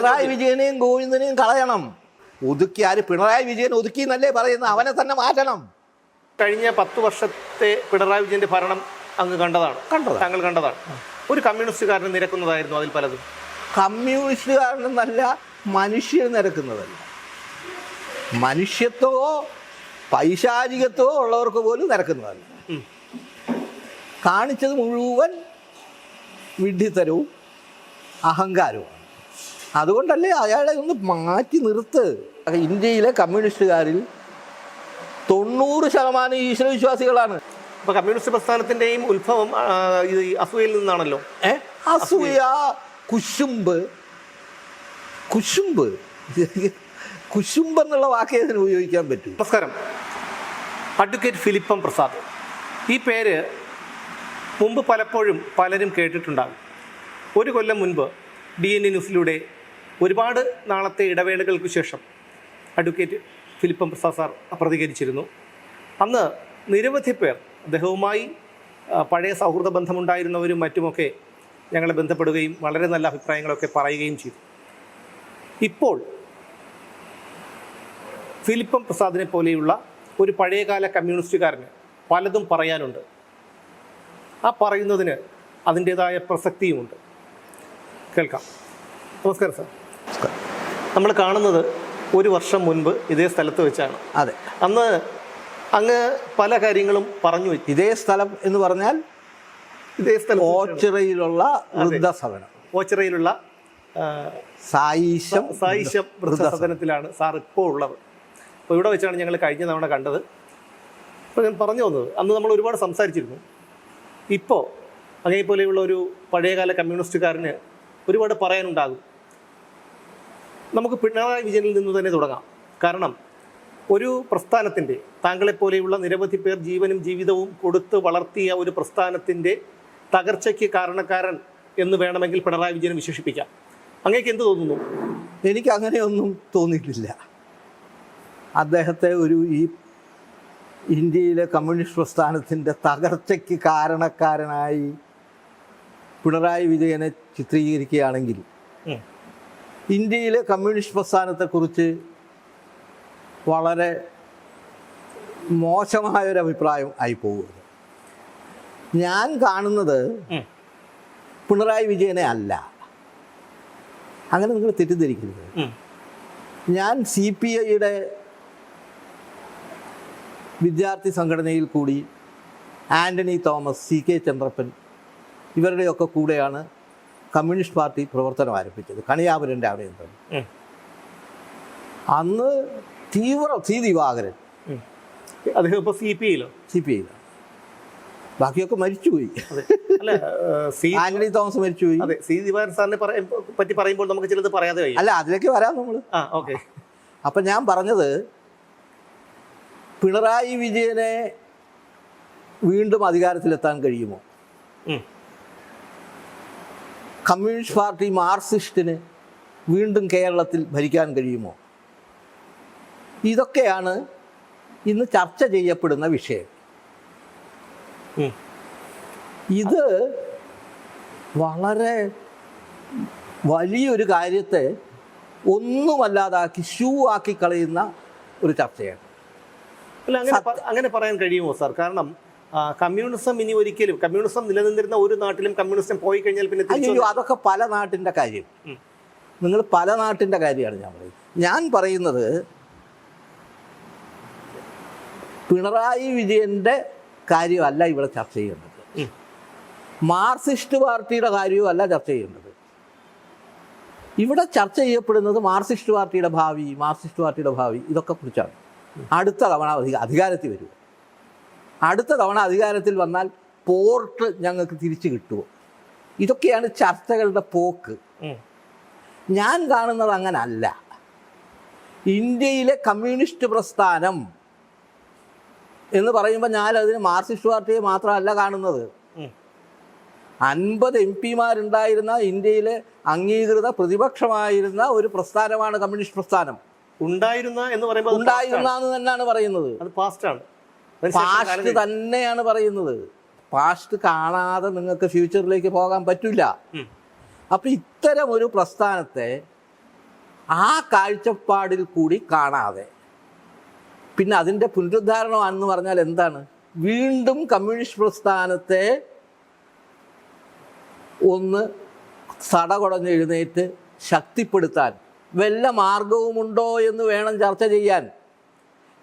പിണറായി വിജയനെയും ഗോവിന്ദനെയും കളയണം. ഒതുക്കി ആര്? പിണറായി വിജയൻ ഒതുക്കി എന്നല്ലേ പറയുന്നത്. അവനെ തന്നെ മാറ്റണം. കഴിഞ്ഞ 10 വർഷത്തെ പിണറായി വിജയന്റെ ഭരണം അങ്ങ് താങ്കൾ കണ്ടതാണ്. ഒരു കമ്മ്യൂണിസ്റ്റുകാരന് നിരക്കുന്നതായിരുന്നു അതിൽ പലതും. കമ്മ്യൂണിസ്റ്റുകാരനെന്നല്ല, മനുഷ്യർ നിരക്കുന്നതല്ല. മനുഷ്യത്വമോ പൈശാചികത്വമോ ഉള്ളവർക്ക് പോലും നിരക്കുന്നതല്ല. കാണിച്ചത് മുഴുവൻ വിഡ്ഢിത്തരവും അഹങ്കാരവും. അതുകൊണ്ടല്ലേ അയാളെ ഒന്ന് മാറ്റി നിർത്ത്. ഇന്ത്യയിലെ കമ്മ്യൂണിസ്റ്റുകാരിൽ 90% ഈശ്വരവിശ്വാസികളാണ്. ഇപ്പൊ കമ്മ്യൂണിസ്റ്റ് പ്രസ്ഥാനത്തിന്റെയും ഉത്ഭവം അസൂയയിൽ നിന്നാണല്ലോ. അസൂയ, കുശുംബ് എന്നുള്ള വാക്കേ അതിന് ഉപയോഗിക്കാൻ പറ്റൂ. നമസ്കാരം. അഡ്വക്കേറ്റ് ഫിലിപ്പം പ്രസാദ്, ഈ പേര് മുമ്പ് പലപ്പോഴും പലരും കേട്ടിട്ടുണ്ടാകും. ഒരു കൊല്ലം മുൻപ് DNA ന്യൂസിലൂടെ ഒരുപാട് നാളത്തെ ഇടവേളകൾക്ക് ശേഷം അഡ്വക്കേറ്റ് ഫിലിപ്പം പ്രസാദ് സാർ പ്രതികരിച്ചിരുന്നു. അന്ന് നിരവധി പേർ അദ്ദേഹവുമായി പഴയ സൗഹൃദ ബന്ധമുണ്ടായിരുന്നവരും മറ്റുമൊക്കെ ഞങ്ങളെ ബന്ധപ്പെടുകയും വളരെ നല്ല അഭിപ്രായങ്ങളൊക്കെ പറയുകയും ചെയ്തു. ഇപ്പോൾ ഫിലിപ്പം പ്രസാദിനെ പോലെയുള്ള ഒരു പഴയകാല കമ്മ്യൂണിസ്റ്റുകാരന് പലതും പറയാനുണ്ട്. ആ പറയുന്നതിന് അതിൻ്റേതായ പ്രസക്തിയുമുണ്ട്. കേൾക്കാം. നമസ്കാരം സാർ. നമ്മൾ കാണുന്നത് 1 വർഷം മുൻപ് ഇതേ സ്ഥലത്ത് വെച്ചാണ്. അതെ. അന്ന് അങ്ങ് പല കാര്യങ്ങളും പറഞ്ഞു. ഇതേ സ്ഥലം എന്ന് പറഞ്ഞാൽ ഇതേ സ്ഥലം ഓച്ചിറയിലുള്ള വൃദ്ധസദനം. ഓച്ചിറയിലുള്ള സായിശം വൃദ്ധസദനത്തിലാണ് സാർ ഇപ്പോൾ ഉള്ളത്. അപ്പോൾ ഇവിടെ വെച്ചാണ് ഞങ്ങൾ കഴിഞ്ഞ തവണ കണ്ടത്. അപ്പോൾ ഞാൻ പറഞ്ഞു വന്നത്, അന്ന് നമ്മൾ ഒരുപാട് സംസാരിച്ചിരുന്നു. ഇപ്പോൾ അങ്ങേപോലെയുള്ള ഒരു പഴയകാല കമ്മ്യൂണിസ്റ്റുകാരന് ഒരുപാട് പറയാനുണ്ടാകും. നമുക്ക് പിണറായി വിജയനിൽ നിന്ന് തന്നെ തുടങ്ങാം. കാരണം ഒരു പ്രസ്ഥാനത്തിൻ്റെ, താങ്കളെപ്പോലെയുള്ള നിരവധി പേർ ജീവനും ജീവിതവും കൊടുത്ത് വളർത്തിയ ഒരു പ്രസ്ഥാനത്തിൻ്റെ തകർച്ചയ്ക്ക് കാരണക്കാരൻ എന്ന് വേണമെങ്കിൽ പിണറായി വിജയനെ വിശേഷിപ്പിക്കാം. അങ്ങേക്ക് എന്ത് തോന്നുന്നു? എനിക്ക് അങ്ങനെയൊന്നും തോന്നിയിട്ടില്ല. അദ്ദേഹത്തെ ഈ ഇന്ത്യയിലെ കമ്മ്യൂണിസ്റ്റ് പ്രസ്ഥാനത്തിൻ്റെ തകർച്ചയ്ക്ക് കാരണക്കാരനായി പിണറായി വിജയനെ ചിത്രീകരിക്കുകയാണെങ്കിൽ ഇന്ത്യയിലെ കമ്മ്യൂണിസ്റ്റ് പ്രസ്ഥാനത്തെക്കുറിച്ച് വളരെ മോശമായൊരു അഭിപ്രായം ആയി പോകുന്നത്. ഞാൻ കാണുന്നത് പിണറായി വിജയനെ അല്ല. അങ്ങനെ നിങ്ങൾ തെറ്റിദ്ധരിക്കരുത്. ഞാൻ CPIയുടെ വിദ്യാർത്ഥി സംഘടനയിൽ കൂടി ആൻ്റണി തോമസ്, CK ചന്ദ്രപ്പൻ ഇവരുടെയൊക്കെ കൂടെയാണ് കമ്മ്യൂണിസ്റ്റ് പാർട്ടി പ്രവർത്തനം ആരംഭിച്ചത്. കണിയാപുരൻ്റെ അവിടെ എന്താണ് അന്ന് C ദിവാകരൻ, അദ്ദേഹം ഇപ്പോൾ CPIയിലാണ്. ബാക്കിയൊക്കെ മരിച്ചുപോയി. ആന്റണി തോമസ് മരിച്ചുപോയി. അതെ, C ദിവാകരൻ സാറിനെ പറ്റി പറയുമ്പോൾ നമുക്ക് ചിലത് പറയാതെ കഴിയും. അല്ല, അതിലേക്ക് വരാം നമ്മൾ. ഓക്കെ. അപ്പം ഞാൻ പറഞ്ഞത്, പിണറായി വിജയനെ വീണ്ടും അധികാരത്തിലെത്താൻ കഴിയുമോ? കമ്മ്യൂണിസ്റ്റ് പാർട്ടി മാർക്സിസ്റ്റിന് വീണ്ടും കേരളത്തിൽ ഭരിക്കാൻ കഴിയുമോ? ഇതൊക്കെയാണ് ഇന്ന് ചർച്ച ചെയ്യപ്പെടുന്ന വിഷയം. ഇത് വളരെ വലിയൊരു കാര്യത്തെ ഒന്നുമല്ലാതാക്കി ആക്കി കളയുന്ന ഒരു ചർച്ചയാണ്. അല്ല, അങ്ങനെ പറയാൻ കഴിയുമോ സാർ? കാരണം കമ്മ്യൂണിസം ഇനി ഒരിക്കലും, കമ്മ്യൂണിസം നിലനിന്നിരുന്ന ഒരു നാട്ടിലും കമ്മ്യൂണിസം പോയി കഴിഞ്ഞാൽ പിന്നെ അതൊക്കെ പല നാട്ടിൻ്റെ കാര്യം. നിങ്ങൾ പല നാട്ടിൻ്റെ കാര്യമാണ് ഞാൻ പറയുന്നത്. ഞാൻ പറയുന്നത് പിണറായി വിജയൻ്റെ കാര്യമല്ല ഇവിടെ ചർച്ച ചെയ്യേണ്ടത്. മാർക്സിസ്റ്റ് പാർട്ടിയുടെ കാര്യവുമല്ല ചർച്ച ചെയ്യേണ്ടത്. ഇവിടെ ചർച്ച ചെയ്യപ്പെടുന്നത് മാർക്സിസ്റ്റ് പാർട്ടിയുടെ ഭാവി ഇതൊക്കെ കുറിച്ചാണ്. അടുത്ത തവണ അധികാരത്തിൽ വരും. അടുത്ത തവണ അധികാരത്തിൽ വന്നാൽ പോർട്ട് ഞങ്ങൾക്ക് തിരിച്ചു കിട്ടുമോ? ഇതൊക്കെയാണ് ചർച്ചകളുടെ പോക്ക്. ഞാൻ കാണുന്നത് അങ്ങനല്ല. ഇന്ത്യയിലെ കമ്മ്യൂണിസ്റ്റ് പ്രസ്ഥാനം എന്ന് പറയുമ്പോൾ ഞാൻ അതിന് മാർക്സിസ്റ്റ് പാർട്ടിയെ മാത്രമല്ല കാണുന്നത്. 50 MP ഇന്ത്യയിലെ അംഗീകൃത പ്രതിപക്ഷമായിരുന്ന ഒരു പ്രസ്ഥാനമാണ് കമ്മ്യൂണിസ്റ്റ് പ്രസ്ഥാനം. ഉണ്ടായിരുന്ന എന്ന് തന്നെയാണ് പറയുന്നത്. അത് പാസ്റ്റാണ്. പാസ്റ്റ് തന്നെയാണ് പറയുന്നത്. പാസ്റ്റ് കാണാതെ നിങ്ങൾക്ക് ഫ്യൂച്ചറിലേക്ക് പോകാൻ പറ്റില്ല. അപ്പം ഇത്തരം ഒരു പ്രസ്ഥാനത്തെ ആ കാഴ്ചപ്പാടിൽ കൂടി കാണാതെ പിന്നെ അതിൻ്റെ പുനരുദ്ധാരണമെന്ന് പറഞ്ഞാൽ എന്താണ്? വീണ്ടും കമ്മ്യൂണിസ്റ്റ് പ്രസ്ഥാനത്തെ ഒന്ന് സടകുടഞ്ഞ് എഴുന്നേറ്റ് ശക്തിപ്പെടുത്താൻ വല്ല മാർഗവുമുണ്ടോ എന്ന് വേണം ചർച്ച ചെയ്യാൻ.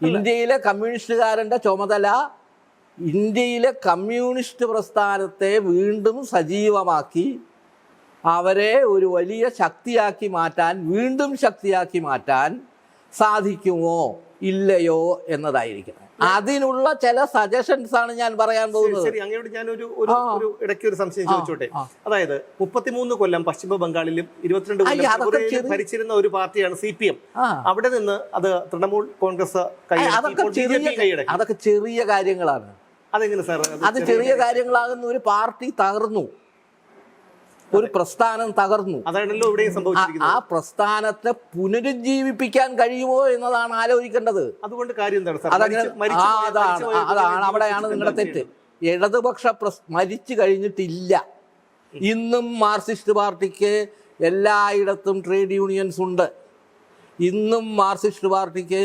ഇന്ത്യയിലെ കമ്മ്യൂണിസ്റ്റുകാരൻ്റെ ചുമതല ഇന്ത്യയിലെ കമ്മ്യൂണിസ്റ്റ് പ്രസ്ഥാനത്തെ വീണ്ടും സജീവമാക്കി അവരെ ഒരു വലിയ ശക്തിയാക്കി മാറ്റാൻ, വീണ്ടും ശക്തിയാക്കി മാറ്റാൻ സാധിക്കുമോ ഇല്ലയോ എന്നതായിരിക്കണം. അതിനുള്ള ചില സജഷൻസ് ആണ് ഞാൻ പറയാൻ പോകുന്നത്. ശരി, അങ്ങോട്ട് ഞാൻ ഒരു ഇടയ്ക്ക് ഒരു സംശയം ചോദിച്ചോട്ടെ. അതായത് 33 കൊല്ലം പശ്ചിമ ബംഗാളിലും 22 കൊല്ലം ഭരിച്ചിരുന്ന ഒരു പാർട്ടിയാണ് CPM. അവിടെ നിന്ന് അത് തൃണമൂൽ കോൺഗ്രസ് അതൊക്കെ ചെറിയ കാര്യങ്ങളാണ്. അതെങ്ങനെ സാർ? അത് ചെറിയ കാര്യങ്ങളാകുന്ന ഒരു പാർട്ടി തകർന്നു, ഒരു പ്രസ്ഥാനം തകർന്നു. അതാണല്ലോ ഇവിടെ സംഭവിച്ചിരിക്കുന്നത്. ആ പ്രസ്ഥാനത്തെ പുനരുജ്ജീവിപ്പിക്കാൻ കഴിയുമോ എന്നതാണ് ആലോചിക്കേണ്ടത്. അതുകൊണ്ട് കാര്യം എന്താണ് സാർ? അതാണ് അവിടെയാണ് നിങ്ങളുടെ തെറ്റ്. ഇടതുപക്ഷ മരിച്ചു കഴിഞ്ഞിട്ടില്ല. ഇന്നും മാർക്സിസ്റ്റ് പാർട്ടിക്ക് എല്ലായിടത്തും ട്രേഡ് യൂണിയൻസ് ഉണ്ട്. ഇന്നും മാർക്സിസ്റ്റ് പാർട്ടിക്ക്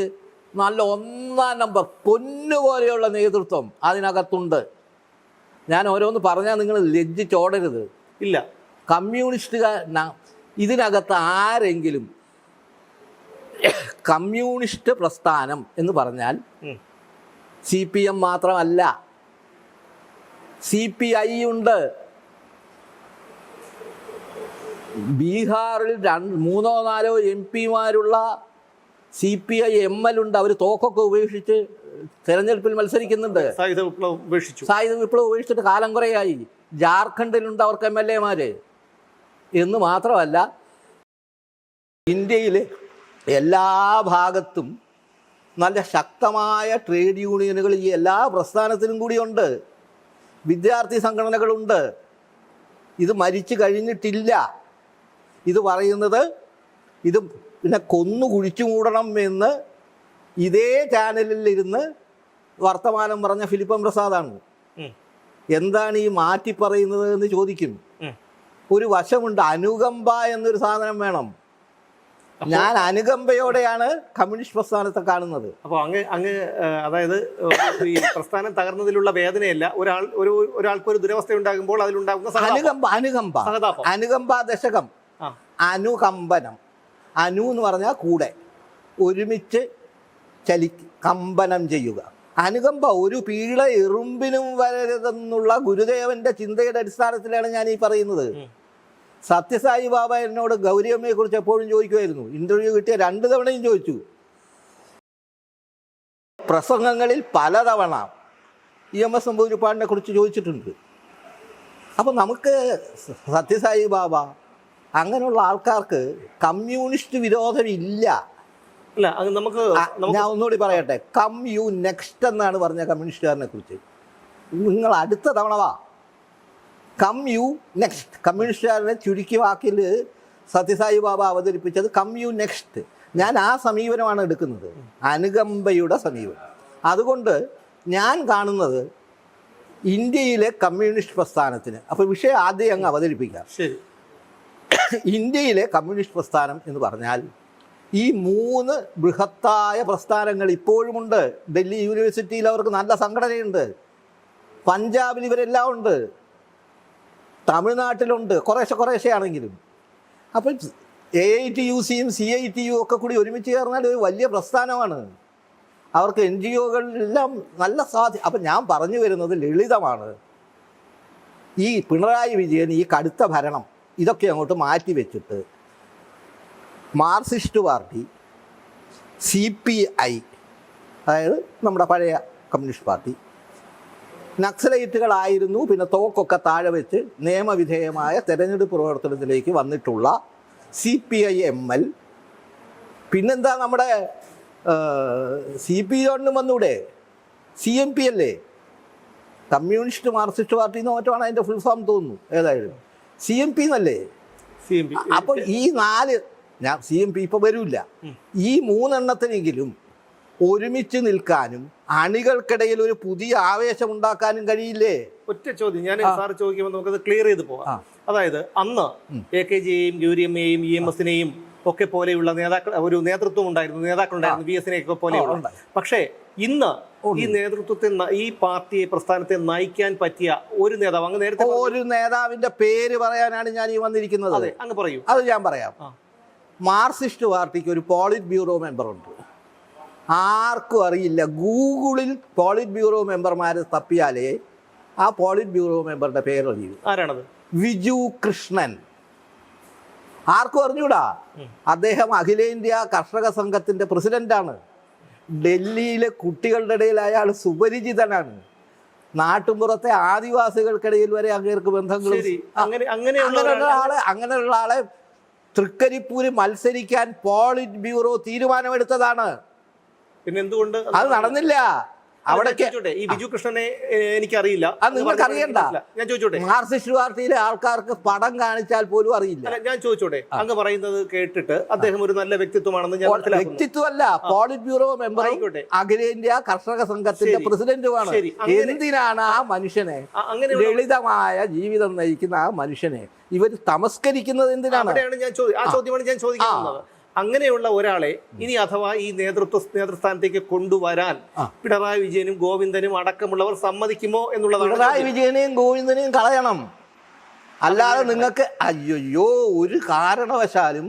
നല്ല 1-ാം നമ്പർ പൊന്നുപോലെയുള്ള നേതൃത്വം അതിനകത്തുണ്ട്. ഞാൻ ഓരോന്ന് പറഞ്ഞാൽ നിങ്ങൾ ലജ്ജിച്ചോടരുത്. ഇല്ല, കമ്മ്യൂണിസ്റ്റുകാർ ഇതിനകത്ത് ആരെങ്കിലും കമ്മ്യൂണിസ്റ്റ് പ്രസ്ഥാനം എന്ന് പറഞ്ഞാൽ CPM മാത്രമല്ല, CPI ഉണ്ട്. ബീഹാറിൽ 3-4 MP-മാരുള്ള CPI ML ഉണ്ട്. അവർ തോക്കൊക്കെ ഉപേക്ഷിച്ച് തെരഞ്ഞെടുപ്പിൽ മത്സരിക്കുന്നുണ്ട്. സായുധ വിപ്ലവം ഉപേക്ഷിച്ചിട്ട് കാലം കുറേയായി. ജാർഖണ്ഡിലുണ്ട് അവർക്ക് MLA-മാര് എന്ന് മാത്രമല്ല, ഇന്ത്യയിലെ എല്ലാ ഭാഗത്തും നല്ല ശക്തമായ ട്രേഡ് യൂണിയനുകൾ ഈ എല്ലാ പ്രസ്ഥാനത്തിനും കൂടിയുണ്ട്. വിദ്യാർത്ഥി സംഘടനകളുണ്ട്. ഇത് മരിച്ചു കഴിഞ്ഞിട്ടില്ല. ഇത് പറയുന്നത് ഇത് പിന്നെ കൊന്നു കുഴിച്ചു മൂടണം എന്ന് ഇതേ ചാനലിൽ ഇരുന്ന് വർത്തമാനം പറഞ്ഞ ഫിലിപ്പം പ്രസാദാണ്. എന്താണ് ഈ മാറ്റി പറയുന്നത് എന്ന് ചോദിക്കും. ഒരു വശമുണ്ട്, അനുകമ്പ എന്നൊരു സാധനം വേണം. ഞാൻ അനുകമ്പയോടെയാണ് കമ്മ്യൂണിസ്റ്റ് പ്രസ്ഥാനത്തെ കാണുന്നത്. അപ്പോൾ അങ്ങ് അതായത് ഈ പ്രസ്ഥാനം തകർന്നതിലുള്ള വേദനയല്ല, ഒരാൾക്ക് ഒരു ദുരവസ്ഥ ഉണ്ടാകുമ്പോൾ അതിലുണ്ടാകുന്ന അനുകമ്പ ദശകം, അനുകമ്പനം. അനു എന്ന് പറഞ്ഞാൽ കൂടെ, ഒരുമിച്ച് കമ്പനം ചെയ്യുക. അനുകമ്പ ഒരു പീള എറുമ്പിനും വരരുതെന്നുള്ള ഗുരുദേവന്റെ ചിന്തയുടെ അടിസ്ഥാനത്തിലാണ് ഞാൻ ഈ പറയുന്നത്. സത്യസായി ബാബ എന്നോട് ഗൗരിയമ്മയെ കുറിച്ച് എപ്പോഴും ചോദിക്കുമായിരുന്നു. ഇന്റർവ്യൂ കിട്ടിയ 2 തവണയും ചോദിച്ചു. പ്രസംഗങ്ങളിൽ പലതവണ EMS നമ്പൂതിരിപ്പാടിനെ കുറിച്ച് ചോദിച്ചിട്ടുണ്ട്. അപ്പം നമുക്ക് സത്യസായി ബാബ അങ്ങനെയുള്ള ആൾക്കാർക്ക് കമ്മ്യൂണിസ്റ്റ് വിരോധമില്ല. അല്ല, നമുക്ക് ഞാൻ ഒന്നുകൂടി പറയട്ടെ. കം യു നെക്സ്റ്റ് എന്നാണ് പറഞ്ഞ കമ്മ്യൂണിസ്റ്റുകാരനെ കുറിച്ച്. നിങ്ങൾ അടുത്ത തവണ വാ, കം യു നെക്സ്റ്റ്. കമ്മ്യൂണിസ്റ്റുകാരനെ ചുരുക്കി വാക്കിൽ സത്യസായി ബാബ അവതരിപ്പിച്ചത് കം യു നെക്സ്റ്റ്. ഞാൻ ആ സമീപനമാണ് എടുക്കുന്നത്, അനുകമ്പയുടെ സമീപനം. അതുകൊണ്ട് ഞാൻ കാണുന്നത് ഇന്ത്യയിലെ കമ്മ്യൂണിസ്റ്റ് പ്രസ്ഥാനത്തിന്, അപ്പോൾ വിഷയം ആദ്യം അങ്ങ് അവതരിപ്പിക്കാം. ശരി. ഇന്ത്യയിലെ കമ്മ്യൂണിസ്റ്റ് പ്രസ്ഥാനം എന്ന് പറഞ്ഞാൽ ഈ 3 ബൃഹത്തായ പ്രസ്ഥാനങ്ങൾ ഇപ്പോഴുമുണ്ട്. ഡൽഹി യൂണിവേഴ്സിറ്റിയിൽ അവർക്ക് നല്ല സംഘടനയുണ്ട്. പഞ്ചാബിൽ ഇവരെല്ലാം ഉണ്ട്. തമിഴ്നാട്ടിലുണ്ട്, കുറേശ്ശെ ആണെങ്കിലും. അപ്പം AITUCയും CITU ഒക്കെ കൂടി ഒരുമിച്ച് ചേർന്നാൽ ഒരു വലിയ പ്രസ്ഥാനമാണ്. അവർക്ക് NGOകളെല്ലാം നല്ല അപ്പം ഞാൻ പറഞ്ഞു വരുന്നത് ലളിതമാണ്. ഈ പിണറായി വിജയൻ ഈ കടുത്ത ഭരണം ഇതൊക്കെ അങ്ങോട്ട് മാറ്റി വെച്ചിട്ട് മാർക്സിസ്റ്റ് പാർട്ടി, CPI, അതായത് നമ്മുടെ പഴയ കമ്മ്യൂണിസ്റ്റ് പാർട്ടി, നക്സലൈറ്റുകളായിരുന്നു. പിന്നെ തോക്കൊക്കെ താഴെ വെച്ച് നിയമവിധേയമായ തെരഞ്ഞെടുപ്പ് പ്രവർത്തനത്തിലേക്ക് വന്നിട്ടുള്ള CPI ML. പിന്നെന്താ നമ്മുടെ CPI വന്നൂടെ, CMP അല്ലേ, കമ്മ്യൂണിസ്റ്റ് മാർക്സിസ്റ്റ് പാർട്ടി എന്ന് മറ്റാണ് അതിൻ്റെ ഫുൾ ഫോം തോന്നുന്നു. ഏതായാലും CMP എന്നല്ലേ. അപ്പോൾ ഈ 4 CMP ഇപ്പോൾ വരില്ല. ഈ 3 എണ്ണത്തിനെങ്കിലും ഒരുമിച്ച് നിൽക്കാനും അണികൾക്കിടയിൽ ഒരു പുതിയ ആവേശം ഉണ്ടാക്കാനും കഴിയില്ലേ? ഒറ്റ ചോദ്യം ഞാൻ സാറ് ചോദിക്കുമ്പോൾ നമുക്കത് ക്ലിയർ ചെയ്ത് പോവാം. അതായത് അന്ന് AKGയെയും ഗൗരിയമ്മയെയും EMSനെയും ഒക്കെ പോലെയുള്ള ഒരു നേതൃത്വം ഉണ്ടായിരുന്നു, നേതാക്കളുണ്ടായിരുന്നു, VS-നെയൊക്കെ പോലെയുള്ള. പക്ഷേ ഇന്ന് ഈ നേതൃത്വത്തെ, ഈ പാർട്ടിയെ, പ്രസ്ഥാനത്തെ നയിക്കാൻ പറ്റിയ ഒരു നേതാവ് അങ്ങ് നേരത്തെ ഒരു നേതാവിന്റെ പേര് പറയാനാണ് ഞാൻ ഈ വന്നിരിക്കുന്നത്. അതെ, അങ്ങ് പറയൂ. അത് ഞാൻ പറയാം. മാർക്സിസ്റ്റ് പാർട്ടിക്ക് ഒരു പോളിറ്റ് ബ്യൂറോ മെമ്പറുണ്ട്. ആർക്കും അറിയില്ല. ഗൂഗിളിൽ പോളിറ്റ് ബ്യൂറോ മെമ്പർമാരെ തപ്പിയാലേ ആ പോളിറ്റ് ബ്യൂറോ മെമ്പറുടെ പേരറിയൂ. ആരാണത്? വിജു കൃഷ്ണൻ. ആർക്കും അറിഞ്ഞൂടാ. അദ്ദേഹം അഖിലേന്ത്യാ കർഷക സംഘത്തിന്റെ പ്രസിഡന്റാണ്. ഡൽഹിയിലെ കുട്ടികളുടെ ഇടയിൽ അയാൾ സുപരിചിതനാണ്. നാട്ടുമ്പുറത്തെ ആദിവാസികൾക്കിടയിൽ വരെ അങ്ങേർക്ക് ബന്ധങ്ങൾ. അങ്ങനെയുള്ള ആളെ തൃക്കരിപ്പൂര് മത്സരിക്കാൻ പോളിറ്റ് ബ്യൂറോ തീരുമാനമെടുത്തതാണ്. പിന്നെ എന്തുകൊണ്ട് അത് നടന്നില്ല? അവിടെ ഈ ബിജു കൃഷ്ണനെ എനിക്കറിയില്ല. അത് നിങ്ങൾക്ക് അറിയണ്ട. ഞാൻ ചോദിച്ചോട്ടെ, മാർക്സിസ്റ്റ് പാർട്ടിയിലെ ആൾക്കാർക്ക് പടം കാണിച്ചാൽ പോലും അറിയില്ല. ഞാൻ ചോദിച്ചോട്ടെ, അങ്ങ് പറയുന്നത് കേട്ടിട്ട് അദ്ദേഹം ഒരു നല്ല വ്യക്തിത്വമാണെന്ന് ഞാൻ മനസ്സിലാക്കുന്നു. വ്യക്തിത്വമല്ല, പോളിറ്റ് ബ്യൂറോ മെമ്പർ, അഖിലേന്ത്യാ കർഷക സംഘത്തിന്റെ പ്രസിഡന്റുമാണ്. എന്തിനാണ് ആ മനുഷ്യനെ, ലളിതമായ ജീവിതം നയിക്കുന്ന ആ മനുഷ്യനെ ഇവർ തമസ്കരിക്കുന്നത്? എന്തിനാണ്? ആ ചോദ്യമാണ് ഞാൻ ചോദിക്കുന്നത്. അങ്ങനെയുള്ള ഒരാളെ ഇനി അഥവാ ഈ നേതൃസ്ഥാനത്തേക്ക് കൊണ്ടുവരാൻ പിണറായി വിജയനും ഗോവിന്ദനും അടക്കമുള്ളവർ സമ്മതിക്കുമോ എന്നുള്ളതാണ്. പിണറായി വിജയനെയും ഗോവിന്ദനെയും കളയണം. അല്ലാതെ നിങ്ങൾക്ക് അയ്യോ ഒരു കാരണവശാലും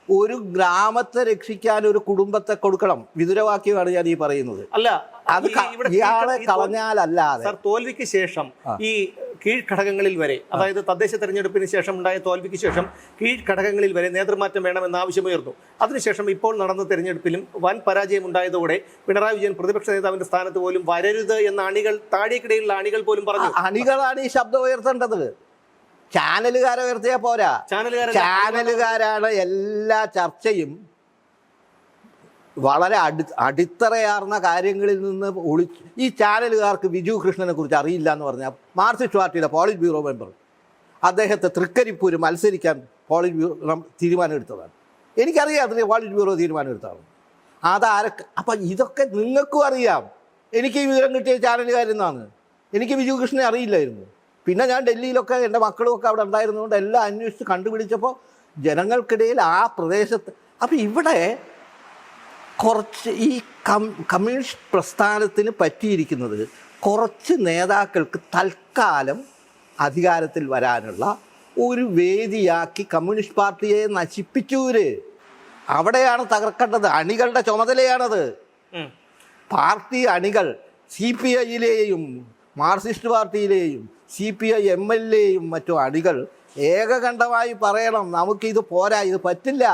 ഒരു ഗ്രാമത്തെ രക്ഷിക്കാൻ ഒരു കുടുംബത്തെ കൊടുക്കണം. വിദുരവാക്യമാണ് ഞാൻ ഈ പറയുന്നത്. അല്ല, അത് ഇയാളെ കളഞ്ഞാലല്ലാതെ തോൽവിക്ക് ശേഷം ഈ കീഴ്ഘടകങ്ങളിൽ വരെ, അതായത് തദ്ദേശ തെരഞ്ഞെടുപ്പിന് ശേഷം ഉണ്ടായ തോൽവിക്ക് ശേഷം കീഴ്ഘടകങ്ങളിൽ വരെ നേതൃമാറ്റം വേണമെന്ന ആവശ്യമുയർന്നു. അതിനുശേഷം ഇപ്പോൾ നടന്ന തെരഞ്ഞെടുപ്പിലും വൻ പരാജയം ഉണ്ടായതോടെ പിണറായി വിജയൻ പ്രതിപക്ഷ നേതാവിന്റെ സ്ഥാനത്ത് പോലും വരരുത് എന്ന അണികൾ, താഴേക്കിടയിലുള്ള അണികൾ പോലും പറഞ്ഞു. അണികളാണ് ഈ ശബ്ദം ഉയർത്തേണ്ടത്. ചാനലുകാരെ ഉയർത്തിയാ പോരാ. ചാനലുകാരാണ് എല്ലാ ചർച്ചയും വളരെ അടിത്തറയാർന്ന കാര്യങ്ങളിൽ നിന്ന് ഈ ചാനലുകാർക്ക് വിജു കൃഷ്ണനെ കുറിച്ച് അറിയില്ല എന്ന് പറഞ്ഞാൽ മാർക്സിസ്റ്റ് പാർട്ടിയുടെ പോളിറ്റ് ബ്യൂറോ മെമ്പർ അദ്ദേഹത്തെ തൃക്കരിപ്പൂര് മത്സരിക്കാൻ പോളിറ്റ് ബ്യൂറോ തീരുമാനമെടുത്തതാണ്. എനിക്കറിയാം അതിന് പോളിറ്റ് ബ്യൂറോ തീരുമാനമെടുത്താണ്. അതാരൊക്കെ അപ്പം ഇതൊക്കെ നിങ്ങൾക്കും അറിയാം. എനിക്ക് ഈ വിവരം കിട്ടിയ ചാനലുകാരെന്നാണ്. എനിക്ക് വിജു കൃഷ്ണനെ അറിയില്ലായിരുന്നു. പിന്നെ ഞാൻ ഡൽഹിയിലൊക്കെ എൻ്റെ മക്കളുമൊക്കെ അവിടെ ഉണ്ടായിരുന്നതുകൊണ്ട് എല്ലാം അന്വേഷിച്ച് കണ്ടുപിടിച്ചപ്പോൾ ജനങ്ങൾക്കിടയിൽ ആ പ്രദേശത്ത് അപ്പം ഇവിടെ കുറച്ച് ഈ കമ്മ്യൂണിസ്റ്റ് പ്രസ്ഥാനത്തിന് പറ്റിയിരിക്കുന്നത് കുറച്ച് നേതാക്കൾക്ക് തൽക്കാലം അധികാരത്തിൽ വരാനുള്ള ഒരു വേദിയാക്കി കമ്മ്യൂണിസ്റ്റ് പാർട്ടിയെ നശിപ്പിച്ചൂര്. അവിടെയാണ് തകർക്കേണ്ടത്. അണികളുടെ ചുമതലയാണത്. പാർട്ടി അണികൾ CPI-യിലെയും മാർക്സിസ്റ്റ് പാർട്ടിയിലെയും CPI MLA-യും മറ്റും അണികൾ ഏകകണ്ഠമായി പറയണം, നമുക്കിത് പോരാ, ഇത് പറ്റില്ല.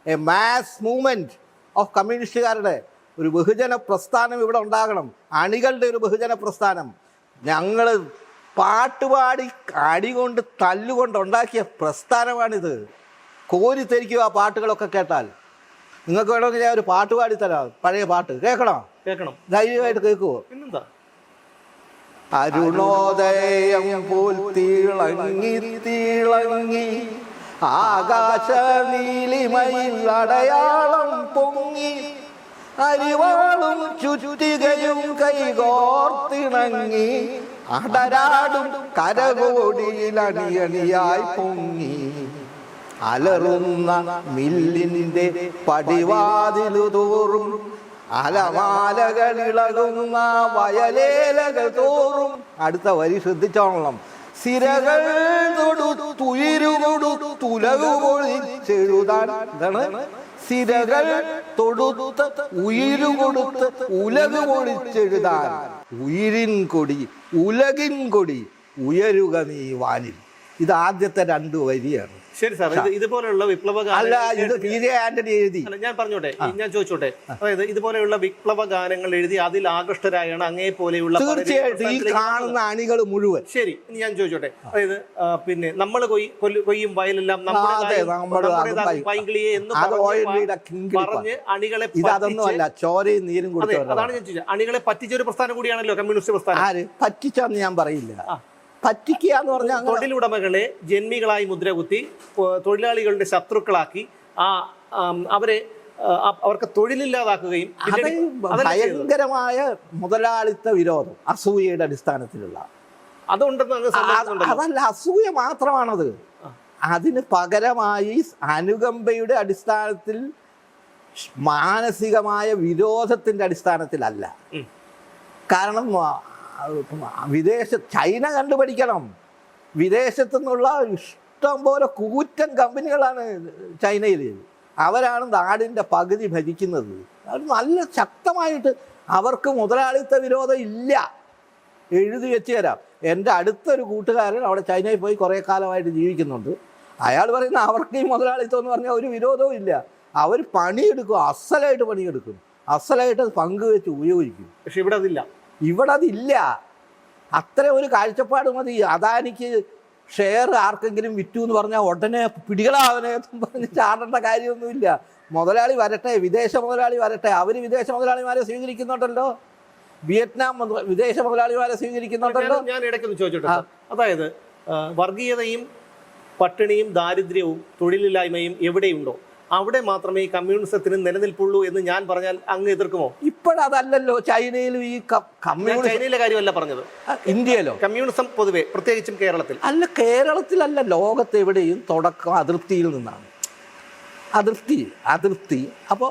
എ മാസ് മൂവ്മെൻറ്റ് ഓഫ് കമ്മ്യൂണിസ്റ്റുകാരുടെ ഒരു ബഹുജന പ്രസ്ഥാനം ഇവിടെ ഉണ്ടാകണം. അണികളുടെ ഒരു ബഹുജന പ്രസ്ഥാനം. ഞങ്ങൾ പാട്ടുപാടി അടികൊണ്ട് തല്ലുകൊണ്ട് ഉണ്ടാക്കിയ പ്രസ്ഥാനമാണിത്. കോരിത്തെരിക്കുക ആ പാട്ടുകളൊക്കെ കേട്ടാൽ. നിങ്ങൾക്ക് വേണമെങ്കിൽ ഞാൻ ഒരു പാട്ട് പാടിത്തരാം. പഴയ പാട്ട് കേൾക്കണം. ധൈര്യമായിട്ട് കേൾക്കുമോ? പിന്നെന്താ? അരുണോദയം പോൽ തിളങ്ങി തിളങ്ങി ആകാശ നീലിമയിൽ അടയാളം പൊങ്ങി അരിവാളും ചുറ്റികയും കൈകോർത്തിണങ്ങി അടരാടും കരകോടിയിൽ അണിയണിയായി പൊങ്ങി അലറുന്ന മില്ലിന്റെ പടിവാതിലു തോറും അലമാലകളിളകുന്ന വയലേലകൾ തോറും. അടുത്ത വരി ശ്രദ്ധിച്ചോളണം. സിരകൾ തൊടുത്തുലകുകൊടുത്തുലകുകൊളിച്ചെഴുതാൻ. എന്താണ്? സിരകൾ തൊടുത്ത് ഉയിരുകൊടുത്ത് ഉലകു പൊളിച്ചെഴുതാൻ. ഉയിരിൻ കൊടി ഉലകിൻ കൊടി ഉയരുക നീ വാനിൽ. ഇത് ആദ്യത്തെ 2 വരിയാണ്. ശരി സാർ, ഇതുപോലെയുള്ള വിപ്ലവ ആന്റണി എഴുതി. ഞാൻ പറഞ്ഞോട്ടെ, ഞാൻ ചോദിച്ചോട്ടെ, അതായത് ഇതുപോലെയുള്ള വിപ്ലവ ഗാനങ്ങൾ എഴുതി അതിൽ ആകൃഷ്ടരായാണ് അങ്ങേ പോലെയുള്ള തീർച്ചയായിട്ടും ഈ കാണുന്ന അണികൾ മുഴുവൻ. ശരി, ഇനി ഞാൻ ചോദിച്ചോട്ടെ, അതായത് പിന്നെ നമ്മൾ കൊയ്യും വയലെല്ലാം പൈങ്കിളിയെ എന്ന് പറഞ്ഞ് അണികളെ അതൊന്നുമല്ല, ചോരയും നീരും കൊടുത്തു. അതാണ് ഞാൻ ചോദിച്ചത്. അണികളെ പറ്റിച്ച ഒരു പ്രസ്ഥാനം കൂടിയാണല്ലോ കമ്മ്യൂണിസ്റ്റ് പ്രസ്ഥാനം. ആര് പറ്റിച്ചെന്ന് ഞാൻ പറയില്ല. പറ്റിക്കുക എന്ന് പറഞ്ഞാൽ തൊഴിലുടമകളെ ജന്മികളായി മുദ്രകുത്തി തൊഴിലാളികളുടെ ശത്രുക്കളാക്കി അവർക്ക് തൊഴിലില്ലാതാക്കുകയും ഭയങ്കരമായ മുതലാളിത്ത വിരോധം അസൂയയുടെ അടിസ്ഥാനത്തിലുള്ള അതുണ്ടെന്ന്. അതല്ല, അസൂയ മാത്രമാണത്. അതിന് പകരമായി അനുകമ്പയുടെ അടിസ്ഥാനത്തിൽ, മാനസികമായ വിരോധത്തിൻ്റെ അടിസ്ഥാനത്തിലല്ല. കാരണം ചൈന കണ്ടുപഠിക്കണം. വിദേശത്തു നിന്നുള്ള ഇഷ്ടം പോലെ കൂറ്റൻ കമ്പനികളാണ് ചൈനയിൽ. അവരാണ് നാടിൻ്റെ പകുതി ഭരിക്കുന്നത്. അവർ നല്ല ശക്തമായിട്ട്, അവർക്ക് മുതലാളിത്ത വിരോധം ഇല്ല. എഴുതി വെച്ച് തരാം. എൻ്റെ അടുത്തൊരു കൂട്ടുകാരൻ അവിടെ ചൈനയിൽ പോയി കുറേ കാലമായിട്ട് ജീവിക്കുന്നുണ്ട്. അയാൾ പറയുന്ന അവർക്ക് ഈ മുതലാളിത്തം എന്ന് പറഞ്ഞാൽ ഒരു വിരോധവും ഇല്ല. അവർ പണിയെടുക്കും, അസലായിട്ട് പണിയെടുക്കും, അസലായിട്ട് അത് പങ്കുവെച്ച് ഉപയോഗിക്കും. പക്ഷെ ഇവിടെ അതില്ല. അത്ര ഒരു കാഴ്ചപ്പാട് മതി. അദാനിക്ക് ഷെയർ ആർക്കെങ്കിലും വിറ്റു എന്ന് പറഞ്ഞാൽ ഉടനെ പിടികളാവനെ പറഞ്ഞ് ചാടേണ്ട കാര്യമൊന്നുമില്ല. മുതലാളി വരട്ടെ, വിദേശ മുതലാളി വരട്ടെ. അവർ വിദേശ മുതലാളിമാരെ സ്വീകരിക്കുന്നുണ്ടല്ലോ. വിയറ്റ്നാം വിദേശ മുതലാളിമാരെ സ്വീകരിക്കുന്നുണ്ടല്ലോ. ഞാൻ ഇടയ്ക്കൊന്ന് ചോദിച്ചോട്ടെ, അതായത് വർഗീയതയും പട്ടിണിയും ദാരിദ്ര്യവും തൊഴിലില്ലായ്മയും എവിടെയുണ്ടോ അവിടെ മാത്രമേ ഈ കമ്മ്യൂണിസത്തിന് നിലനിൽപ്പുള്ളൂ എന്ന് ഞാൻ പറഞ്ഞാൽ അങ്ങ് എതിർക്കുമോ? ഇപ്പോഴതല്ലല്ലോ ചൈനയിലും ഈ ചൈനയിലെ കാര്യമല്ല പറഞ്ഞത്, ഇന്ത്യയിലോ കമ്മ്യൂണിസം പൊതുവെ, പ്രത്യേകിച്ചും കേരളത്തിൽ അല്ല. കേരളത്തിലല്ല, ലോകത്തെവിടെയും തുടക്കം അതൃപ്തിയിൽ നിന്നാണ്. അതൃപ്തി. അപ്പോൾ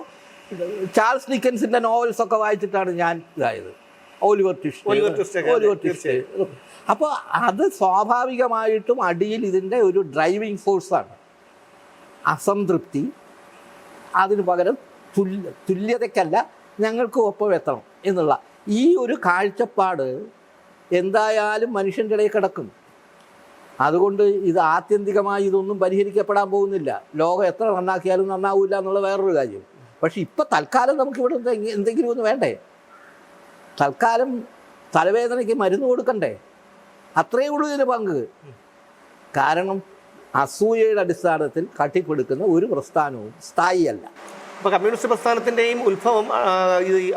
ചാൾസ് ഡിക്കൻസിന്റെ നോവൽസ് ഒക്കെ വായിച്ചിട്ടാണ് ഞാൻ ഇതായത്. ഓലിവർ ട്വിസ്റ്റ്. അപ്പോൾ അത് സ്വാഭാവികമായിട്ടും അടിയിൽ ഇതിൻ്റെ ഒരു ഡ്രൈവിംഗ് ഫോഴ്സാണ്. അസംതൃപ്തി. അതിന് പകരം തുല്യതയ്ക്കല്ല, ഞങ്ങൾക്ക് ഒപ്പം എത്തണം എന്നുള്ള ഈ ഒരു കാഴ്ചപ്പാട് എന്തായാലും മനുഷ്യൻ്റെ ഇടയിൽ കിടക്കും. അതുകൊണ്ട് ഇത് ആത്യന്തികമായി ഇതൊന്നും പരിഹരിക്കപ്പെടാൻ പോകുന്നില്ല. ലോകം എത്ര നന്നാക്കിയാലും നന്നാവില്ല എന്നുള്ള വേറൊരു കാര്യം. പക്ഷെ ഇപ്പം തൽക്കാലം നമുക്കിവിടെ എന്തെങ്കിലും ഒന്ന് വേണ്ടേ? തൽക്കാലം തലവേദനയ്ക്ക് മരുന്ന് കൊടുക്കണ്ടേ? അത്രയേ ഉള്ളൂ ഇതിന് പങ്ക്. കാരണം അസൂയയുടെ അടിസ്ഥാനത്തിൽ കട്ടിപ്പെടുക്കുന്ന ഒരു പ്രസ്ഥാനവും സ്ഥായിയല്ല. ഇപ്പൊ കമ്മ്യൂണിസ്റ്റ് പ്രസ്ഥാനത്തിന്റെയും ഉത്ഭവം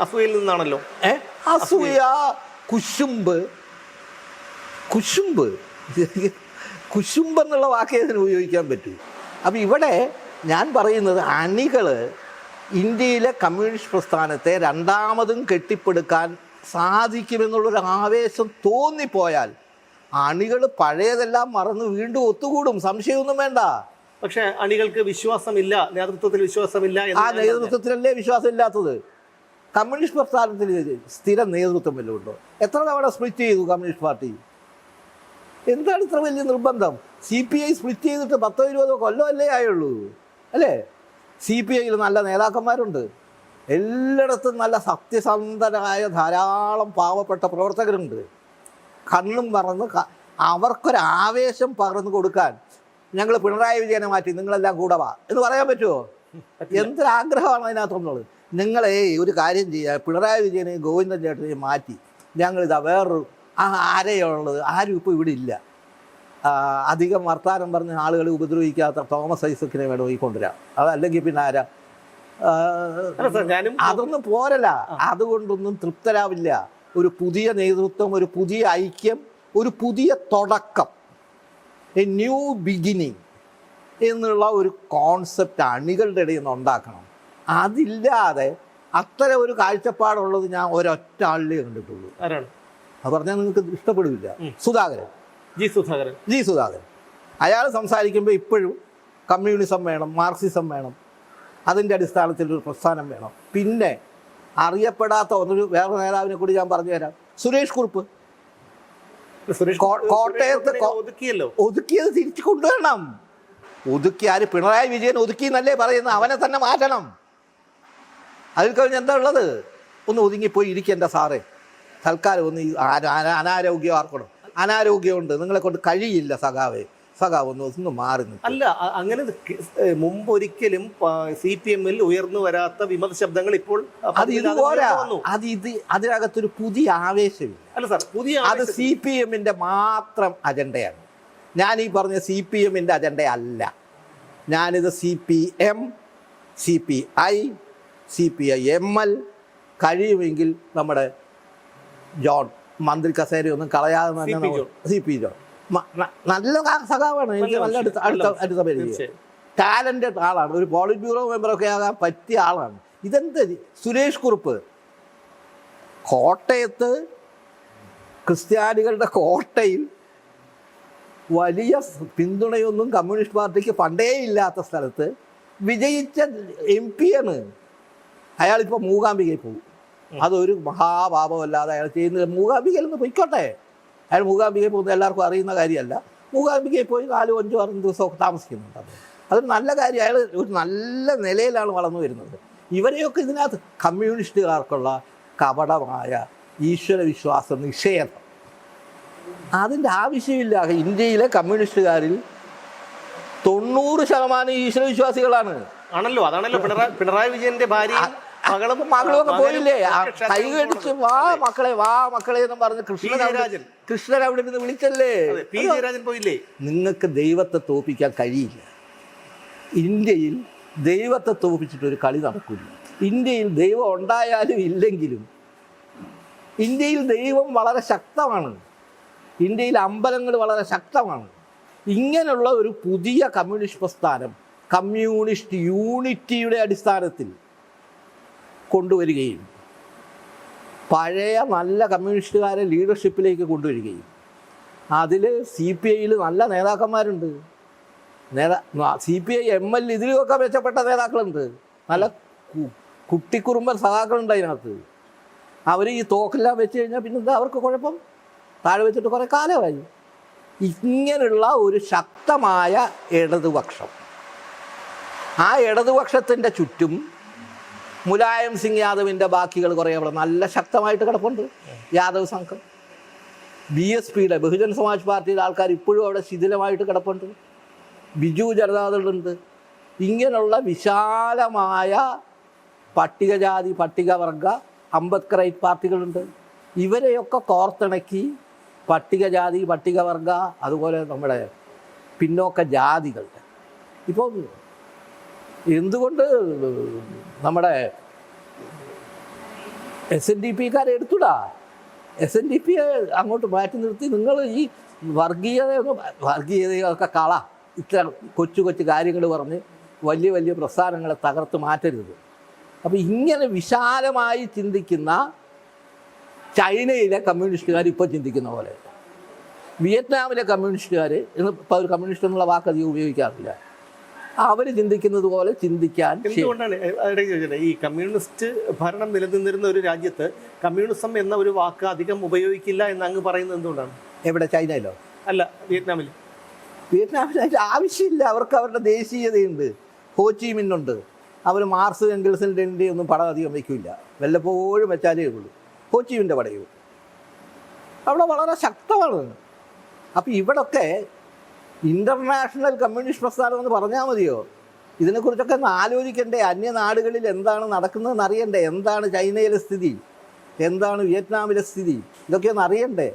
അസൂയയിൽ നിന്നാണല്ലോ. അസൂയ, കുശുമ്പ് എന്നുള്ള വാക്കേ ഇതിന് ഉപയോഗിക്കാൻ പറ്റൂ. അപ്പം ഇവിടെ ഞാൻ പറയുന്നത്, അണികൾ ഇന്ത്യയിലെ കമ്മ്യൂണിസ്റ്റ് പ്രസ്ഥാനത്തെ രണ്ടാമതും കെട്ടിപ്പടുക്കാൻ സാധിക്കുമെന്നുള്ളൊരു ആവേശം തോന്നിപ്പോയാൽ അണികൾ പഴയതെല്ലാം മറന്ന് വീണ്ടും ഒത്തുകൂടും. സംശയമൊന്നും വേണ്ട. പക്ഷെ അണികൾക്ക് വിശ്വാസമില്ല, നേതൃത്വത്തിൽ വിശ്വാസമില്ല. ആ നേതൃത്വത്തിലല്ലേ വിശ്വാസമില്ലാത്തത്? കമ്മ്യൂണിസ്റ്റ് പ്രസ്ഥാനത്തിൽ സ്ഥിരം നേതൃത്വം വല്ലതും ഉണ്ടോ? എത്ര തവണ സ്പ്ലിറ്റ് ചെയ്തു കമ്മ്യൂണിസ്റ്റ് പാർട്ടി? എന്താണ് ഇത്ര വലിയ നിർബന്ധം? CPI സ്പ്ലിറ്റ് ചെയ്തിട്ട് 10-20 കൊല്ലമല്ലേ ആയുള്ളൂ, അല്ലേ? CPIയിൽ നല്ല നേതാക്കന്മാരുണ്ട്. എല്ലായിടത്തും നല്ല സത്യസന്ധരായ ധാരാളം പാവപ്പെട്ട പ്രവർത്തകരുണ്ട്. കണ്ണും പറന്ന് അവർക്കൊരാവേശം പകർന്നു കൊടുക്കാൻ ഞങ്ങൾ പിണറായി വിജയനെ മാറ്റി നിങ്ങളെല്ലാം കൂടെ വാ എന്ന് പറയാൻ പറ്റുമോ? എന്തൊരാഗ്രഹമാണ് അതിനകത്തുള്ളത്. നിങ്ങളെ ഒരു കാര്യം ചെയ്യുക, പിണറായി വിജയനെയും ഗോവിന്ദൻ ചേട്ടനെയും മാറ്റി ഞങ്ങളിതാ വേറൊരു ആരെയുള്ളത്, ആരും ഇപ്പോൾ ഇവിടെ ഇല്ല. അധികം വർത്താനം പറഞ്ഞ ആളുകളെ ഉപദ്രവിക്കാത്ത തോമസ് ഐസക്കിനെ വേണം ഈ കൊണ്ടുവരാം. അതല്ലെങ്കിൽ പിന്നെ ആരാ? അതൊന്നും പോരല്ല. അതുകൊണ്ടൊന്നും തൃപ്തരാവില്ല. ഒരു പുതിയ നേതൃത്വം, ഒരു പുതിയ ഐക്യം, ഒരു പുതിയ തുടക്കം, എ ന്യൂ ബിഗിനിങ് എന്നുള്ള ഒരു കോൺസെപ്റ്റ് അണികളുടെ ഇടയിൽ നിന്ന് ഉണ്ടാക്കണം. അതില്ലാതെ അത്തരം ഒരു കാഴ്ചപ്പാടുള്ളത് ഞാൻ ഒരൊറ്റ ആളിലേ കണ്ടിട്ടുള്ളൂ. അത് പറഞ്ഞാൽ നിങ്ങൾക്ക് ഇഷ്ടപ്പെടില്ല. ജി സുധാകരൻ. അയാൾ സംസാരിക്കുമ്പോൾ ഇപ്പോഴും കമ്മ്യൂണിസം വേണം, മാർക്സിസം വേണം, അതിൻ്റെ അടിസ്ഥാനത്തിൽ ഒരു പ്രസ്ഥാനം വേണം. പിന്നെ അറിയപ്പെടാത്ത വേറെ നേതാവിനെ കൂടി ഞാൻ പറഞ്ഞു തരാം. സുരേഷ് കുറുപ്പ് കോട്ടയത്ത് ഒതുക്കിയത് തിരിച്ചു കൊണ്ടുവരണം. ആര്? പിണറായി വിജയൻ ഒതുക്കി എന്നല്ലേ പറയുന്നത്? അവനെ തന്നെ മാറ്റണം. അതിൽ കഴിഞ്ഞ് എന്താ ഉള്ളത്? ഒന്ന് ഒതുങ്ങിപ്പോയി ഇരിക്കേണ്ട സാറേ, തൽക്കാലം ഒന്ന് അനാരോഗ്യം ആർക്കണം. അനാരോഗ്യമുണ്ട്, നിങ്ങളെ കൊണ്ട് കഴിയില്ല സഖാവേ, സഖാവ് ഒന്ന് മാറി. അല്ല, അങ്ങനെ മുമ്പൊരിക്കലും CPM-ൽ ഉയർന്നു വരാത്ത വിമത ശബ്ദങ്ങൾ ഇപ്പോൾ അതിനകത്തൊരു പുതിയ ആവേശമില്ല. അല്ല സാർ, അത് CPM-ന്റെ മാത്രം അജണ്ടയാണ്. ഞാൻ ഈ പറഞ്ഞ CPM-ന്റെ അജണ്ടയല്ല. ഞാനിത് CPM, CPI, CPIML, കഴിയുമെങ്കിൽ നമ്മുടെ ജോൺ മന്ത്രി കസേരയൊന്നും കളയാതെ തന്നെ CP ജോൺ നല്ല സഖാവാണ്. എനിക്ക് നല്ല അടുത്ത പരിചയം. ടാലന്റഡ് ആളാണ്. ഒരു പോളിറ്റ് ബ്യൂറോ മെമ്പറൊക്കെ ആകാൻ പറ്റിയ ആളാണ്. ഇതെന്ത്? സുരേഷ് കുറുപ്പ് കോട്ടയത്ത് ക്രിസ്ത്യാനികളുടെ കോട്ടയിൽ വലിയ പിന്തുണയൊന്നും കമ്മ്യൂണിസ്റ്റ് പാർട്ടിക്ക് പണ്ടേ ഇല്ലാത്ത സ്ഥലത്ത് വിജയിച്ച MP ആണ്. അയാളിപ്പോൾ മൂകാംബികയിൽ പോകും. അതൊരു മഹാപാപമല്ലാതെ അയാൾ ചെയ്യുന്നത്. മൂകാംബികയിൽ നിന്ന് പൊയ്ക്കോട്ടെ. അയാൾ മൂകാംബികയിൽ പോകുന്നത് എല്ലാവർക്കും അറിയുന്ന കാര്യമല്ല. മൂകാംബികയിൽ പോയി 4, 5, 6 ദിവസമൊക്കെ താമസിക്കുന്നുണ്ട്. അതൊരു നല്ല കാര്യം. അയാൾ ഒരു നല്ല നിലയിലാണ് വളർന്നു വരുന്നത്. ഇവരെയൊക്കെ ഇതിനകത്ത് കമ്മ്യൂണിസ്റ്റുകാർക്കുള്ള കപടമായ ഈശ്വര വിശ്വാസ നിഷേധം, അതിൻ്റെ ആവശ്യമില്ല. ഇന്ത്യയിലെ കമ്മ്യൂണിസ്റ്റുകാരിൽ 90% ഈശ്വര വിശ്വാസികളാണ്. ആണല്ലോ. അതാണല്ലോ പിണറായി വിജയന്റെ ഭാര്യ മകളുമൊക്കെ പോയില്ലേ, കൈകടിച്ച് വാ മക്കളെ എന്ന് പറഞ്ഞ് കൃഷ്ണൻ അവിടെ നിന്ന് വിളിച്ചല്ലേ. പോയില്ലേ? നിങ്ങൾക്ക് ദൈവത്തെ തോൽപ്പിക്കാൻ കഴിയില്ല. ഇന്ത്യയിൽ ദൈവത്തെ തോൽപ്പിച്ചിട്ടൊരു കളി നടക്കില്ല. ഇന്ത്യയിൽ ദൈവം ഉണ്ടായാലും ഇല്ലെങ്കിലും ഇന്ത്യയിൽ ദൈവം വളരെ ശക്തമാണ്. ഇന്ത്യയിൽ അമ്പലങ്ങൾ വളരെ ശക്തമാണ്. ഇങ്ങനെയുള്ള ഒരു പുതിയ കമ്മ്യൂണിസ്റ്റ് പ്രസ്ഥാനം കമ്മ്യൂണിസ്റ്റ് യൂണിറ്റിയുടെ അടിസ്ഥാനത്തിൽ കൊണ്ടുവരികയും പഴയ നല്ല കമ്മ്യൂണിസ്റ്റുകാരെ ലീഡർഷിപ്പിലേക്ക് കൊണ്ടുവരികയും അതിൽ CPIയിൽ നല്ല നേതാക്കന്മാരുണ്ട്. CPI ML ഇതിലുമൊക്കെ മെച്ചപ്പെട്ട നേതാക്കളുണ്ട്. നല്ല കുട്ടിക്കുറുമ്പൻ സഖാക്കളുണ്ട് അതിനകത്ത്. അവർ ഈ തോക്കെല്ലാം വെച്ച് കഴിഞ്ഞാൽ പിന്നെന്താ അവർക്ക് കുഴപ്പം? താഴെ വെച്ചിട്ട് കുറേ കാലമായി. ഇങ്ങനെയുള്ള ഒരു ശക്തമായ ഇടതുപക്ഷം, ആ ഇടതുപക്ഷത്തിൻ്റെ ചുറ്റും മുലായം സിംഗ് യാദവിൻ്റെ ബാക്കികൾ കുറേ അവിടെ നല്ല ശക്തമായിട്ട് കിടപ്പുണ്ട്. യാദവ് സംഘം, BSPയുടെ ബഹുജൻ സമാജ് പാർട്ടിയുടെ ആൾക്കാർ ഇപ്പോഴും അവിടെ ശിഥിലമായിട്ട് കിടപ്പുണ്ട്. ബിജു ജനതാദളുണ്ട്. ഇങ്ങനെയുള്ള വിശാലമായ പട്ടികജാതി പട്ടികവർഗ അംബേദ്കറൈറ്റ് പാർട്ടികളുണ്ട്. ഇവരെയൊക്കെ കോർത്തിണക്കി പട്ടികജാതി പട്ടികവർഗ അതുപോലെ നമ്മുടെ പിന്നോക്ക ജാതികൾ ഇപ്പോൾ എന്തുകൊണ്ട് നമ്മുടെ SNDPക്കാരെ എടുത്തുടാ? SNDPയെ അങ്ങോട്ട് മാറ്റി നിർത്തി നിങ്ങൾ ഈ വർഗീയതയൊക്കെ കള ഇത്ര കൊച്ചു കാര്യങ്ങൾ പറഞ്ഞ് വലിയ പ്രസ്ഥാനങ്ങളെ തകർത്ത് മാറ്റരുത്. അപ്പോൾ ഇങ്ങനെ വിശാലമായി ചിന്തിക്കുന്ന ചൈനയിലെ കമ്മ്യൂണിസ്റ്റുകാർ ഇപ്പോൾ ചിന്തിക്കുന്ന പോലെ, വിയറ്റ്നാമിലെ കമ്മ്യൂണിസ്റ്റുകാർ ഇപ്പോൾ ഒരു കമ്മ്യൂണിസ്റ്റ് എന്നുള്ള വാക്ക് അധികം ഉപയോഗിക്കാറില്ല, അവർ ചിന്തിക്കുന്നത് പോലെ ചിന്തിക്കാൻ. എന്തുകൊണ്ടാണ് ഈ കമ്മ്യൂണിസ്റ്റ് ഭരണം നിലനിന്നിരുന്ന ഒരു രാജ്യത്ത് കമ്മ്യൂണിസം എന്ന ഒരു വാക്ക് അധികം ഉപയോഗിക്കില്ല എന്ന് അങ്ങ് പറയുന്നത് എന്തുകൊണ്ടാണ്? എവിടെ? ചൈനയിലോ? അല്ല, വിയറ്റ്നാമിൽ. അതിൻ്റെ ആവശ്യമില്ല. അവർക്ക് അവരുടെ ദേശീയതയുണ്ട്. ഹോച്ചിമിന്നുണ്ട്. അവർ മാർസ് എംഗൽസിൻ്റെ ഒന്നും പടം അധികം വയ്ക്കില്ല. വല്ലപ്പോഴും വെച്ചാലേ ഉള്ളൂ. ഹോച്ചിമിൻ്റെ പടയും അവിടെ വളരെ ശക്തമാണ്. അപ്പോൾ ഇവിടൊക്കെ ഇൻ്റർനാഷണൽ കമ്മ്യൂണിസ്റ്റ് പ്രസ്ഥാനം എന്ന് പറഞ്ഞാൽ മതിയോ? ഇതിനെക്കുറിച്ചൊക്കെ ഒന്ന് ആലോചിക്കണ്ടേ? അന്യനാടുകളിൽ എന്താണ് നടക്കുന്നതെന്ന് അറിയണ്ടേ? എന്താണ് ചൈനയിലെ സ്ഥിതി, എന്താണ് വിയറ്റ്നാമിലെ സ്ഥിതി, ഇതൊക്കെ ഒന്ന് അറിയണ്ടേ?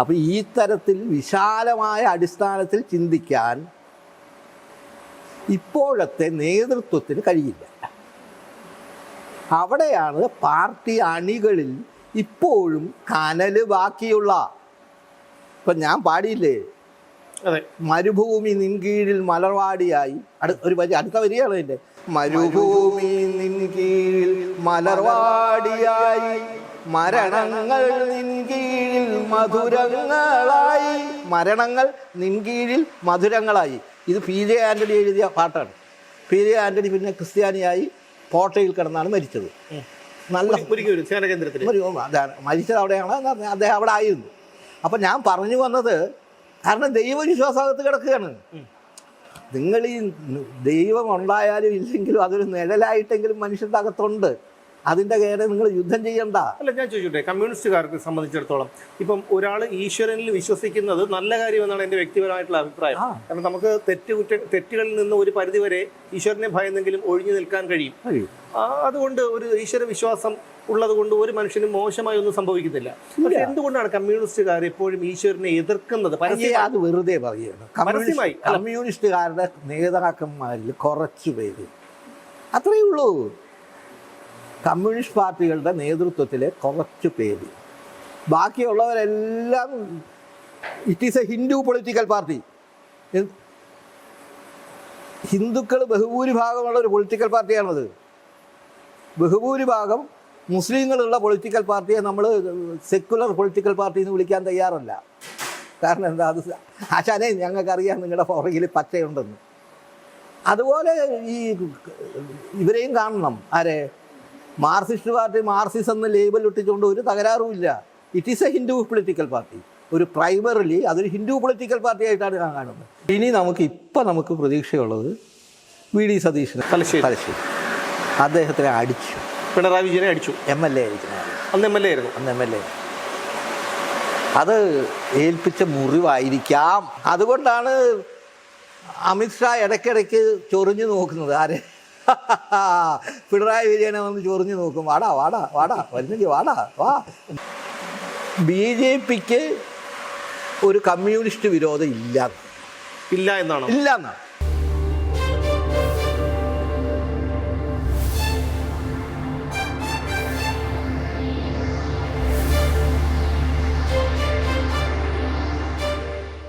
അപ്പോൾ ഈ തരത്തിൽ വിശാലമായ അടിസ്ഥാനത്തിൽ ചിന്തിക്കാൻ ഇപ്പോഴത്തെ നേതൃത്വത്തിന് കഴിയില്ല. അവിടെയാണ് പാർട്ടി അണികളിൽ ഇപ്പോഴും കനൽ ബാക്കിയുള്ള. ഇപ്പം ഞാൻ പാടിയില്ലേ, മരുഭൂമി നിൻകീഴിൽ മലർവാടിയായി. അടുത്ത വരികയാണ് ഇതിൻ്റെ. മരുഭൂമി നിൻകീഴിൽ മലർവാടിയായി, മരണങ്ങൾ നിൻകീഴിൽ മധുരങ്ങളായി. മരണങ്ങൾ നിൻകീഴിൽ മധുരങ്ങളായി. ഇത് PJ ആൻ്റണി എഴുതിയ പാട്ടാണ്. PJ ആൻ്റണി പിന്നെ ക്രിസ്ത്യാനിയായി കോട്ടയിൽ കിടന്നാണ് മരിച്ചത്. നല്ല അതാണ് മരിച്ചത്. അവിടെയാണ് അദ്ദേഹം അവിടെ ആയിരുന്നു. അപ്പം ഞാൻ പറഞ്ഞു വന്നത്, കാരണം ദൈവവിശ്വാസകത്ത് കിടക്കുകയാണ്. നിങ്ങൾ ഈ ദൈവം ഉണ്ടായാലും ഇല്ലെങ്കിലും അതൊരു നിഴലായിട്ടെങ്കിലും മനുഷ്യൻ്റെ അകത്തുണ്ട്. അതിൻ്റെ കയറി നിങ്ങൾ യുദ്ധം ചെയ്യണ്ട. അല്ല, ഞാൻ ചോദിച്ചോട്ടെ, കമ്മ്യൂണിസ്റ്റുകാർക്ക് സംബന്ധിച്ചിടത്തോളം ഇപ്പം ഒരാൾ ഈശ്വരനിൽ വിശ്വസിക്കുന്നത് നല്ല കാര്യമെന്നാണ് എൻ്റെ വ്യക്തിപരമായിട്ടുള്ള അഭിപ്രായം. കാരണം നമുക്ക് തെറ്റുകളിൽ നിന്ന് ഒരു പരിധിവരെ ഈശ്വരനെ ഭയന്നെങ്കിലും ഒഴിഞ്ഞു നിൽക്കാൻ കഴിയും. അതുകൊണ്ട് ഒരു ഈശ്വര വിശ്വാസം ഉള്ളത് കൊണ്ട് ഒരു മനുഷ്യനും മോശമായി ഒന്നും സംഭവിക്കുന്നില്ല. പക്ഷെ എന്തുകൊണ്ടാണ് കമ്മ്യൂണിസ്റ്റുകാർ എപ്പോഴും ഈശ്വരനെ എതിർക്കുന്നത്? അത് വെറുതെ പറയുകയാണ്. കമ്മ്യൂണിസ്റ്റുകാരുടെ നേതാക്കന്മാരിൽ കുറച്ചു പേര്, അത്രയേ ഉള്ളൂ. കമ്മ്യൂണിസ്റ്റ് പാർട്ടികളുടെ നേതൃത്വത്തിലെ കുറച്ച് പേര്, ബാക്കിയുള്ളവരെല്ലാം it is a Hindu political party. ഹിന്ദുക്കൾ ബഹുഭൂരിഭാഗമുള്ള ഒരു പൊളിറ്റിക്കൽ പാർട്ടിയാണത്. ബഹുഭൂരിഭാഗം മുസ്ലിങ്ങളുള്ള പൊളിറ്റിക്കൽ പാർട്ടിയെ നമ്മൾ സെക്കുലർ പൊളിറ്റിക്കൽ പാർട്ടി എന്ന് വിളിക്കാൻ തയ്യാറല്ല. കാരണം എന്താ, അത് ആശാനെ ഞങ്ങൾക്കറിയാം നിങ്ങളുടെ പുറകിൽ പച്ചയുണ്ടെന്ന്. അതുപോലെ ഈ ഇവരെയും കാണണം. ആരെ? മാർക്സിസ്റ്റ് പാർട്ടി മാർക്സിസം എന്ന് ലേബൽ ഇട്ടിച്ചുകൊണ്ട് ഒരു തകരാറുമില്ല. It is a Hindu political party. ഒരു പ്രൈമറിലി അതൊരു ഹിന്ദു പൊളിറ്റിക്കൽ പാർട്ടി ആയിട്ടാണ് ഞാൻ കാണുന്നത്. ഇനി നമുക്ക് പ്രതീക്ഷയുള്ളത് വി.ഡി. സതീശന് തലശ്ശേരി അദ്ദേഹത്തിനെ അടിച്ചു, പിണറായി വിജയനെ അടിച്ചു. MLA ആയിരിക്കുന്നത്. അന്ന് MLA ആയിരുന്നു. MLA. അത് ഏൽപ്പിച്ച മുറിവായിരിക്കാം. അതുകൊണ്ടാണ് അമിത്ഷാ ഇടയ്ക്കിടയ്ക്ക് ചൊറിഞ്ഞു നോക്കുന്നത്. ആരെ? പിണറായി വിജയനെ വന്ന് ചൊറിഞ്ഞു നോക്കും. വാടാ വരുന്നെങ്കിൽ വാ. BJPക്ക് ഒരു കമ്മ്യൂണിസ്റ്റ് വിരോധം ഇല്ല എന്നാണ്.